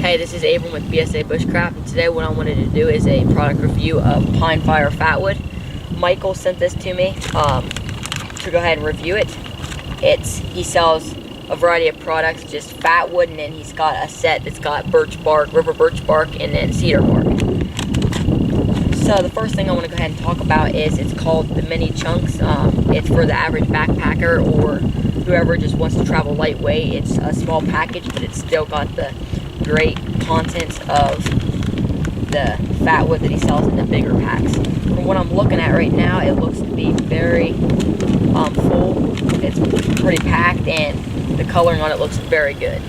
Hey, this is Abrahm with BSA Bushcraft, and today what I wanted to do is a product review of Pine Fire Fatwood. Micheal sent this to me to go ahead and review it. He sells a variety of products, just fatwood, and then he's got a set that's got birch bark, river birch bark, and then cedar bark. So the first thing I want to go ahead and talk about is it's called the mini chunks. It's for the average backpacker or whoever just wants to travel lightweight. It's a small package, but it's still got the great contents of the fatwood that he sells in the bigger packs. From what I'm looking at right now, it looks to be very full. It's pretty packed, and the coloring on it looks very good.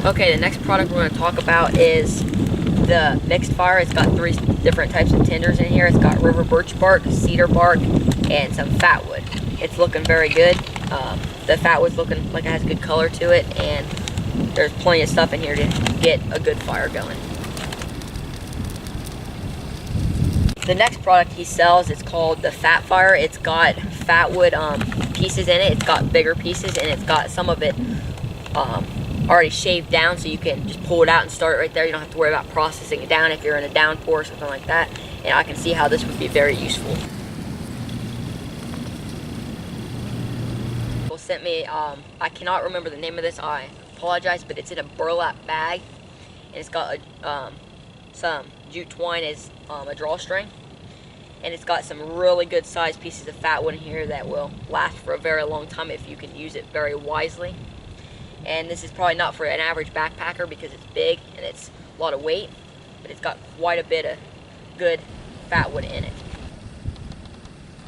Okay, the next product we're going to talk about is the mixed fire. It's got 3 different types of tinders in here. It's got river birch bark, cedar bark, and some fatwood. It's looking very good. The fatwood's looking like it has a good color to it, and there's plenty of stuff in here to get a good fire going. The next product he sells, it's called the Fat Fire. It's got fatwood pieces in it. It's got bigger pieces, and it's got some of it already shaved down, so you can just pull it out and start it right there. You don't have to worry about processing it down if you're in a downpour or something like that. And I can see how this would be very useful. Sent me, I cannot remember the name of this, I apologize, but it's in a burlap bag, and it's got some jute twine as a drawstring, and it's got some really good sized pieces of fatwood in here that will last for a very long time if you can use it very wisely. And this is probably not for an average backpacker because it's big and it's a lot of weight, but it's got quite a bit of good fatwood in it.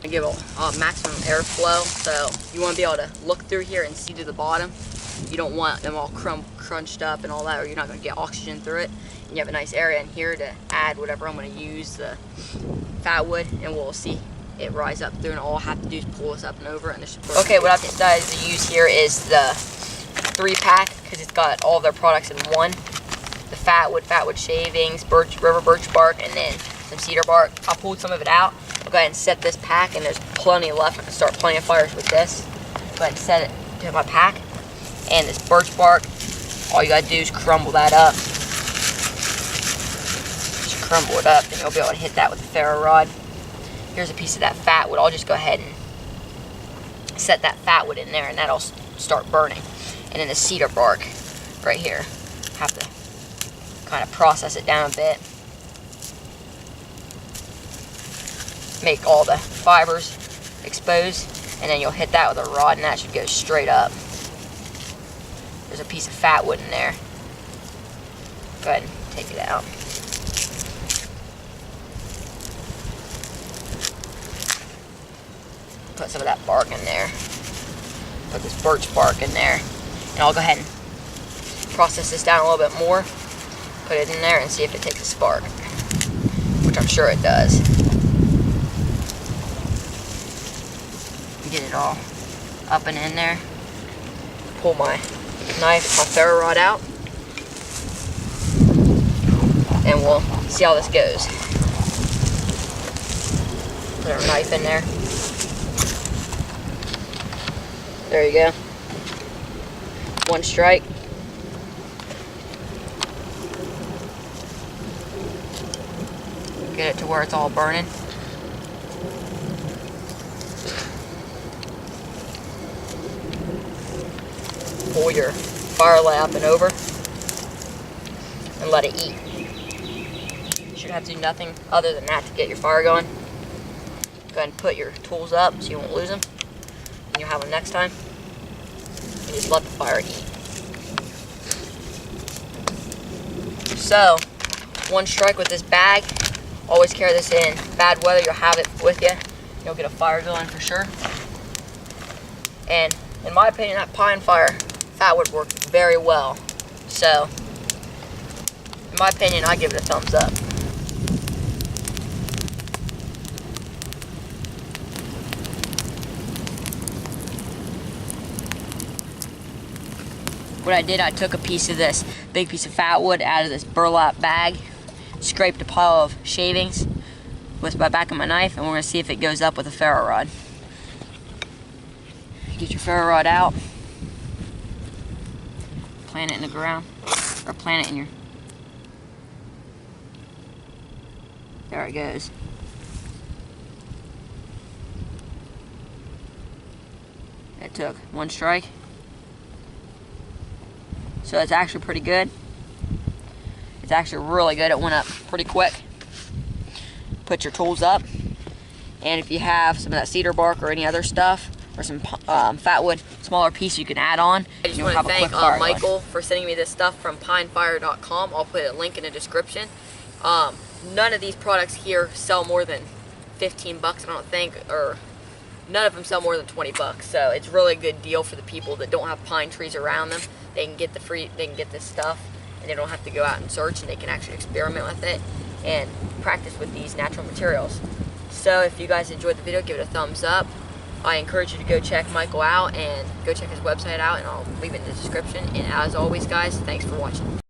Give it maximum airflow, so you want to be able to look through here and see to the bottom. You don't want them all crunched up and all that, or you're not going to get oxygen through it. And you have a nice area in here to add whatever I'm going to use, the fatwood, and we'll see it rise up through, and all I have to do is pull this up and over, and this should work. Okay, what I've decided to use here is the 3-pack, because it's got all of their products in one. The fatwood shavings, river birch bark, and then some cedar bark. I pulled some of it out. I'll go ahead and set this pack, and there's plenty left. I can start plenty of fires with this. Go ahead and set it to my pack. And this birch bark, all you gotta do is crumble that up. Just crumble it up, and you'll be able to hit that with a ferro rod. Here's a piece of that fatwood. I'll just go ahead and set that fatwood in there, and that'll start burning. And then the cedar bark right here. Have to kind of process it down a bit. Make all the fibers exposed, and then you'll hit that with a rod, and that should go straight up. There's a piece of fatwood in there. Go ahead and take it out. Put some of that bark in there. Put this birch bark in there, and I'll go ahead and process this down a little bit more. Put it in there and see if it takes a spark, which I'm sure it does. Get it all up and in there. Pull my knife, my ferro rod out, and we'll see how this goes. Put our knife in there. There you go. 1 strike. Get it to where it's all burning. Pull your fire light up and over and let it eat. You should have to do nothing other than that to get your fire going. Go ahead and put your tools up so you won't lose them, and you'll have them next time. And just let the fire eat. So, 1 strike with this bag. Always carry this in bad weather. You'll have it with you. You'll get a fire going for sure. And in my opinion, that Pine Fire Fatwood worked very well. So, in my opinion, I give it a thumbs up. What I did, I took a piece of this big piece of fatwood out of this burlap bag, scraped a pile of shavings with my back of my knife, and we're going to see if it goes up with a ferro rod. Get your ferro rod out, plant it in the ground. or plant it in your... There it goes. It took 1 strike. So it's actually pretty good. It's actually really good. It went up pretty quick. Put your tools up. And if you have some of that cedar bark or any other stuff, or some fatwood, smaller piece you can add on. I just want to thank Michael for sending me this stuff from pinefire.com. I'll put a link in the description. None of these products here sell more than 15 bucks, I don't think, or none of them sell more than 20 bucks. So it's really a good deal for the people that don't have pine trees around them. They can get this stuff, and they don't have to go out and search, and they can actually experiment with it and practice with these natural materials. So if you guys enjoyed the video, give it a thumbs up. I encourage you to go check Michael out and go check his website out, and I'll leave it in the description. And as always, guys, thanks for watching.